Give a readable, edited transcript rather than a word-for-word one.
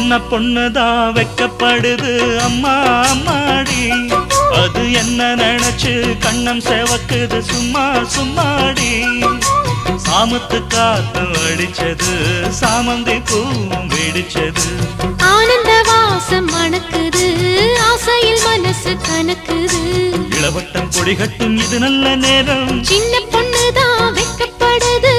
சின்ன பொண்ணுதான் வெக்கப்படுது அம்மா அம்மாடி அது என்ன நினைச்சு கண்ணம் செவக்குது சும்மா சும்மாடி சாமத்து காத்து அடிச்சது சாமந்தி பூவும் வெடிச்சது ஆனந்த வாசம் மணக்குது ஆசையில் மனசு கணக்குது இளவட்டம் கொடிகட்டும் இது நல்ல நேரம் சின்ன பொண்ணுதான் வெக்கப்படுது